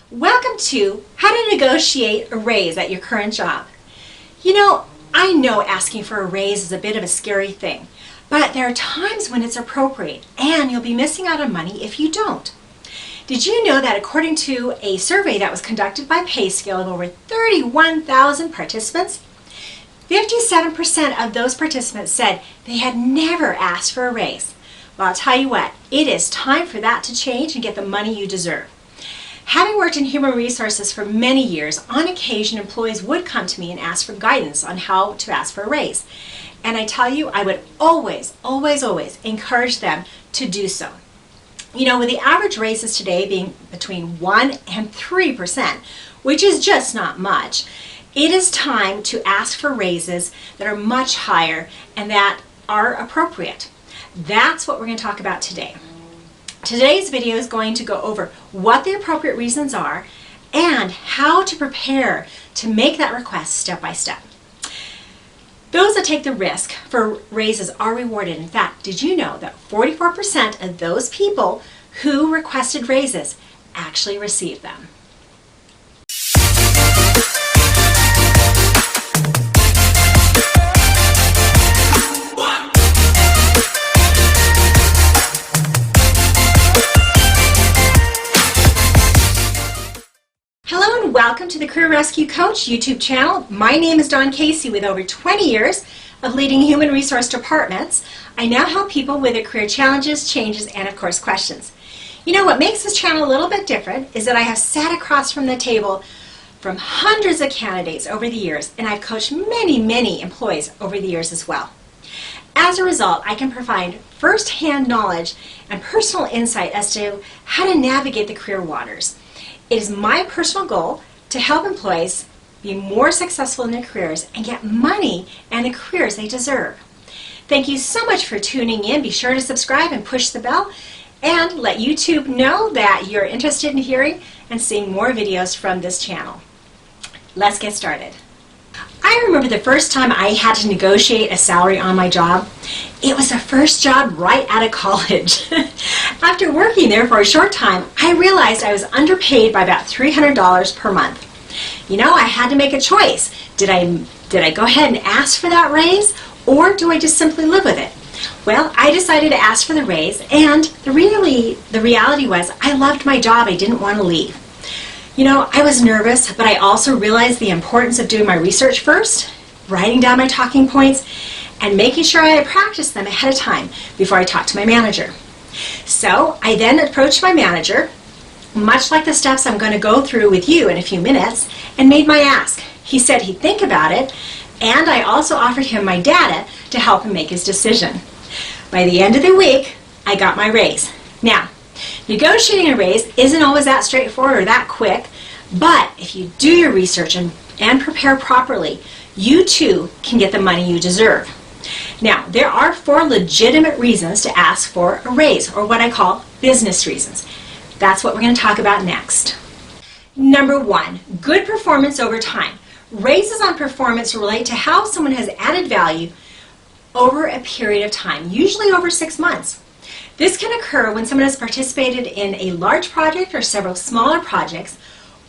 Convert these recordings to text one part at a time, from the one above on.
Welcome to How to Negotiate a Raise at Your Current Job. You know, I know asking for a raise is a bit of a scary thing, but there are times when it's appropriate and you'll be missing out on money if you don't. Did you know that according to a survey that was conducted by PayScale of over 31,000 participants, 57% of those participants said they had never asked for a raise? Well, I'll tell you what, it is time for that to change and get the money you deserve. Having worked in human resources for many years, on occasion employees would come to me and ask for guidance on how to ask for a raise. And I tell you, I would always encourage them to do so. You know, with the average raises today being between 1% and 3%, which is just not much, it is time to ask for raises that are much higher and that are appropriate. That's what we're going to talk about today. Today's video is going to go over what the appropriate reasons are and how to prepare to make that request step by step. Those that take the risk for raises are rewarded. In fact, did you know that 44% of those people who requested raises actually received them? Hello and welcome to the Career Rescue Coach YouTube channel. My name is Dawn Casey. With over 20 years of leading human resource departments, I now help people with their career challenges, changes, and of course questions. You know what makes this channel a little bit different is that I have sat across from the table from hundreds of candidates over the years, and I've coached many employees over the years as well. As a result, I can provide first-hand knowledge and personal insight as to how to navigate the career waters. It is my personal goal to help employees be more successful in their careers and get money and the careers they deserve. Thank you so much for tuning in. Be sure to subscribe and push the bell and let YouTube know that you're interested in hearing and seeing more videos from this channel. Let's get started. I remember the first time I had to negotiate a salary on my job. It was the first job right out of college. After working there for a short time, I realized I was underpaid by about $300 per month. You know, I had to make a choice. Did I go ahead and ask for that raise, or do I just simply live with it? Well, I decided to ask for the raise, and the reality was I loved my job. I didn't want to leave. You know, I was nervous, but I also realized the importance of doing my research first, writing down my talking points, and making sure I had practiced them ahead of time before I talked to my manager. So I then approached my manager, much like the steps I'm going to go through with you in a few minutes, and made my ask. He said he'd think about it, and I also offered him my data to help him make his decision. By the end of the week, I got my raise. Now, negotiating a raise isn't always that straightforward or that quick, but if you do your research and prepare properly, you too can get the money you deserve. Now, there are 4 legitimate reasons to ask for a raise, or what I call business reasons. That's what we're going to talk about next. Number 1, good performance over time. Raises on performance relate to how someone has added value over a period of time, usually over 6 months. This can occur when someone has participated in a large project or several smaller projects,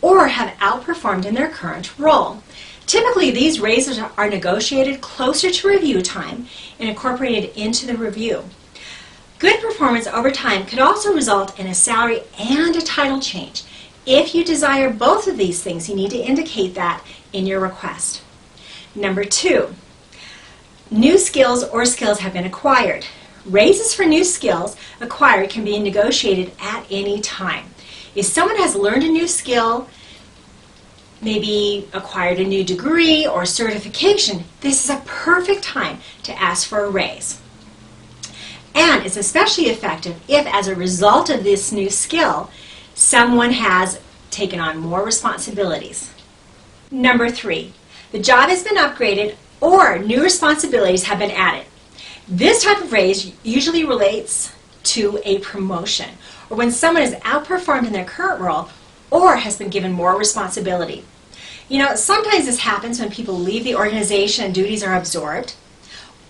or have outperformed in their current role. Typically, these raises are negotiated closer to review time and incorporated into the review. Good performance over time could also result in a salary and a title change. If you desire both of these things, you need to indicate that in your request. Number 2, new skills or skills have been acquired. Raises for new skills acquired can be negotiated at any time. If someone has learned a new skill, maybe acquired a new degree or certification, this is a perfect time to ask for a raise. And it's especially effective if, as a result of this new skill, someone has taken on more responsibilities. Number 3, the job has been upgraded or new responsibilities have been added. This type of raise usually relates to a promotion, or when someone has outperformed in their current role or has been given more responsibility. You know, sometimes this happens when people leave the organization and duties are absorbed,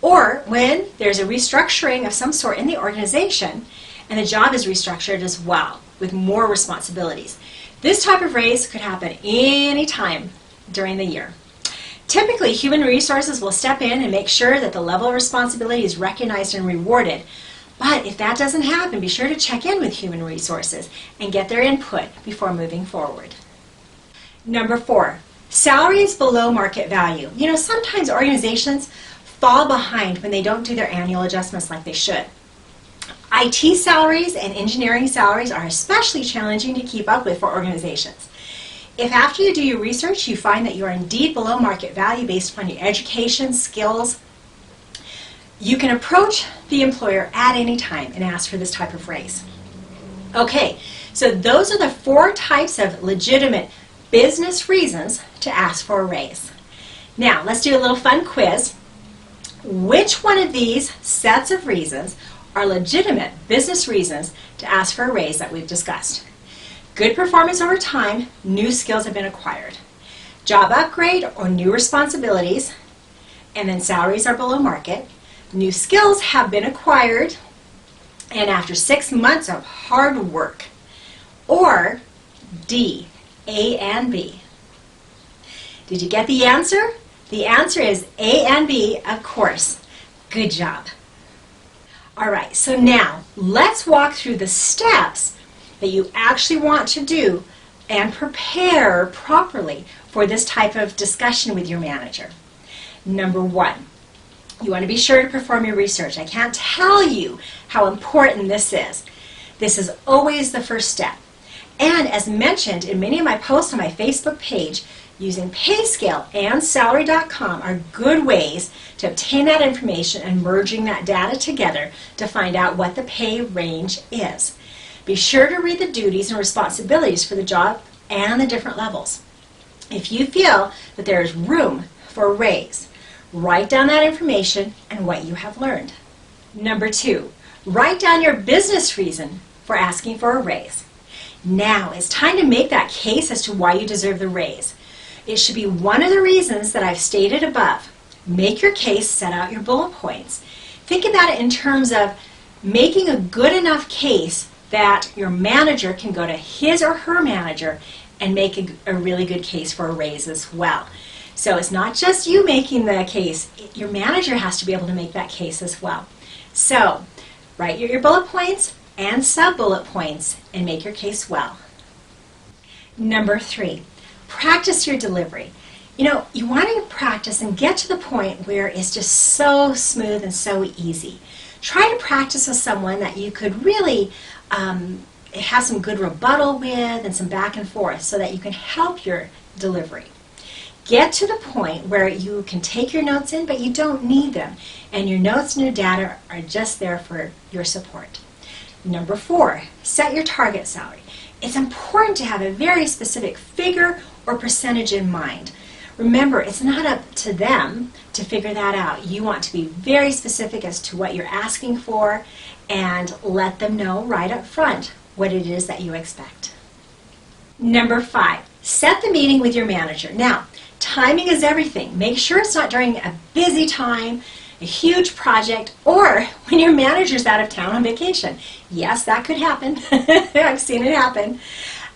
or when there's a restructuring of some sort in the organization and the job is restructured as well with more responsibilities. This type of raise could happen any time during the year. Typically, human resources will step in and make sure that the level of responsibility is recognized and rewarded. But if that doesn't happen, be sure to check in with human resources and get their input before moving forward. Number 4, salaries below market value. You know, sometimes organizations fall behind when they don't do their annual adjustments like they should. IT salaries and engineering salaries are especially challenging to keep up with for organizations. If after you do your research you find that you are indeed below market value based upon your education, skills, you can approach the employer at any time and ask for this type of raise. Okay, so those are the 4 types of legitimate business reasons to ask for a raise. Now, let's do a little fun quiz. Which one of these sets of reasons are legitimate business reasons to ask for a raise that we've discussed? Good performance over time, new skills have been acquired. Job upgrade or new responsibilities, and then salaries are below market. New skills have been acquired, and after 6 months of hard work. Or D, A and B. Did you get the answer? The answer is A and B, of course. Good job. All right, so now let's walk through the steps that you actually want to do and prepare properly for this type of discussion with your manager. Number 1, you want to be sure to perform your research. I can't tell you how important this is. This is always the first step. And as mentioned in many of my posts on my Facebook page, using PayScale and Salary.com are good ways to obtain that information and merging that data together to find out what the pay range is. Be sure to read the duties and responsibilities for the job and the different levels. If you feel that there is room for a raise, write down that information and what you have learned. Number 2, write down your business reason for asking for a raise. Now it's time to make that case as to why you deserve the raise. It should be one of the reasons that I've stated above. Make your case, set out your bullet points. Think about it in terms of making a good enough case that your manager can go to his or her manager and make a really good case for a raise as well. So it's not just you making the case, your manager has to be able to make that case as well. So write your bullet points and sub-bullet points and make your case well. Number 3, practice your delivery. You know, you want to practice and get to the point where it's just so smooth and so easy. Try to practice with someone that you could really have some good rebuttal with and some back and forth so that you can help your delivery. Get to the point where you can take your notes in, but you don't need them, and your notes and your data are just there for your support. Number 4, set your target salary. It's important to have a very specific figure or percentage in mind. Remember, it's not up to them to figure that out. You want to be very specific as to what you're asking for and let them know right up front what it is that you expect. Number 5, set the meeting with your manager. Now, timing is everything. Make sure it's not during a busy time, a huge project, or when your manager's out of town on vacation. Yes, that could happen. I've seen it happen.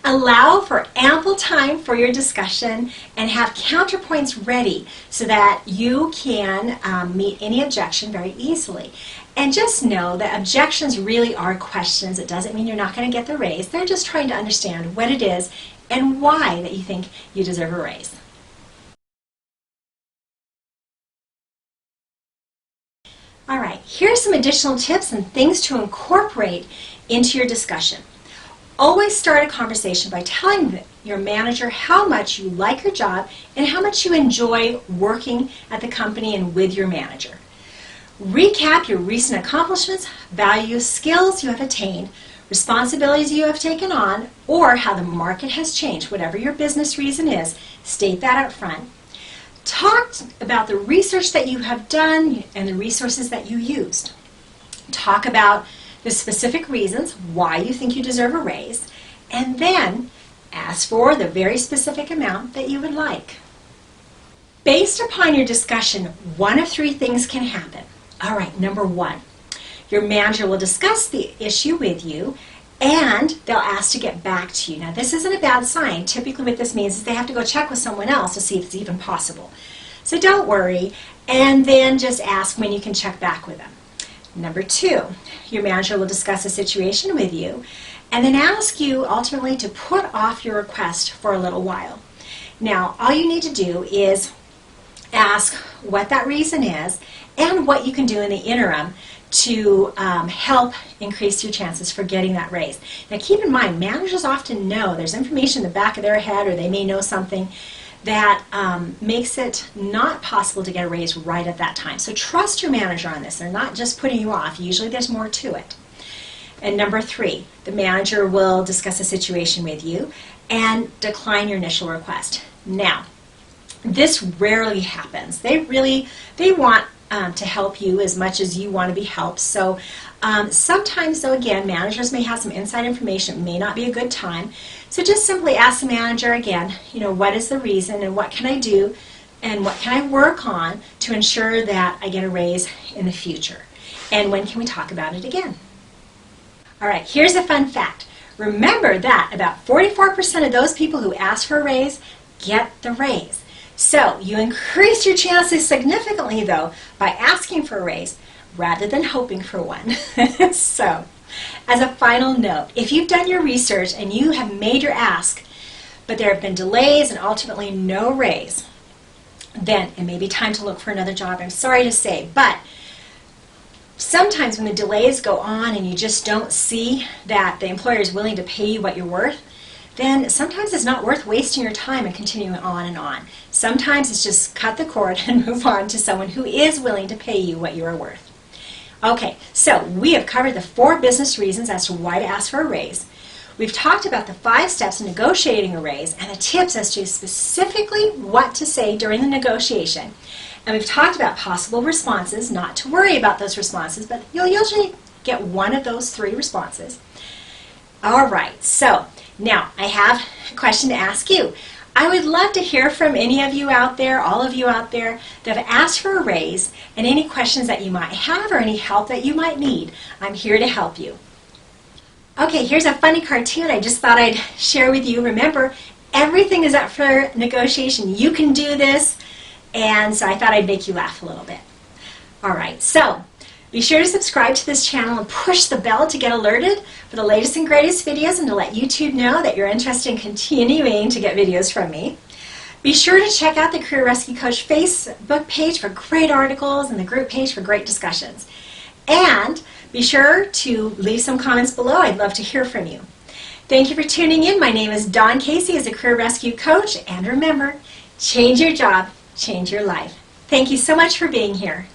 Allow for ample time for your discussion and have counterpoints ready so that you can meet any objection very easily. And just know that objections really are questions. It doesn't mean you're not going to get the raise. They're just trying to understand what it is and why that you think you deserve a raise. All right, here's some additional tips and things to incorporate into your discussion. Always start a conversation by telling your manager how much you like your job and how much you enjoy working at the company and with your manager. Recap your recent accomplishments, values, skills you have attained, responsibilities you have taken on, or how the market has changed. Whatever your business reason is, state that up front. Talk about the research that you have done and the resources that you used. Talk about the specific reasons why you think you deserve a raise, and then ask for the very specific amount that you would like. Based upon your discussion, one of 3 things can happen. All right, number 1, your manager will discuss the issue with you and they'll ask to get back to you. Now, this isn't a bad sign. Typically what this means is they have to go check with someone else to see if it's even possible. So don't worry, and then just ask when you can check back with them. Number 2, your manager will discuss a situation with you and then ask you ultimately to put off your request for a little while. Now, all you need to do is ask what that reason is and what you can do in the interim to help increase your chances for getting that raise. Now, keep in mind, managers often know there's information in the back of their head, or they may know something that makes it not possible to get a raise right at that time. So trust your manager on this. They're not just putting you off. Usually there's more to it. And number 3, the manager will discuss a situation with you and decline your initial request. Now, this rarely happens. They want to help you as much as you want to be helped. So sometimes, though, again, managers may have some inside information. It may not be a good time. So just simply ask the manager again, what is the reason and what can I do and what can I work on to ensure that I get a raise in the future? And when can we talk about it again? All right, here's a fun fact. Remember that about 44% of those people who ask for a raise get the raise. So you increase your chances significantly, though, by asking for a raise rather than hoping for one. So, as a final note, if you've done your research and you have made your ask, but there have been delays and ultimately no raise, then it may be time to look for another job. I'm sorry to say, but sometimes when the delays go on and you just don't see that the employer is willing to pay you what you're worth, then sometimes it's not worth wasting your time and continuing on and on. Sometimes it's just cut the cord and move on to someone who is willing to pay you what you are worth. Okay, so we have covered the 4 business reasons as to why to ask for a raise. We've talked about the 5 steps in negotiating a raise and the tips as to specifically what to say during the negotiation. And we've talked about possible responses, not to worry about those responses, but you'll usually get one of those 3 responses. All right, so now I have a question to ask you. I would love to hear from any of you out there, all of you out there, that have asked for a raise, and any questions that you might have or any help that you might need. I'm here to help you. Okay, here's a funny cartoon I just thought I'd share with you. Remember, everything is up for negotiation. You can do this, and so I thought I'd make you laugh a little bit. All right, so be sure to subscribe to this channel and push the bell to get alerted for the latest and greatest videos and to let YouTube know that you're interested in continuing to get videos from me. Be sure to check out the Career Rescue Coach Facebook page for great articles and the group page for great discussions. And be sure to leave some comments below. I'd love to hear from you. Thank you for tuning in. My name is Dawn Casey as a Career Rescue Coach. And remember, change your job, change your life. Thank you so much for being here.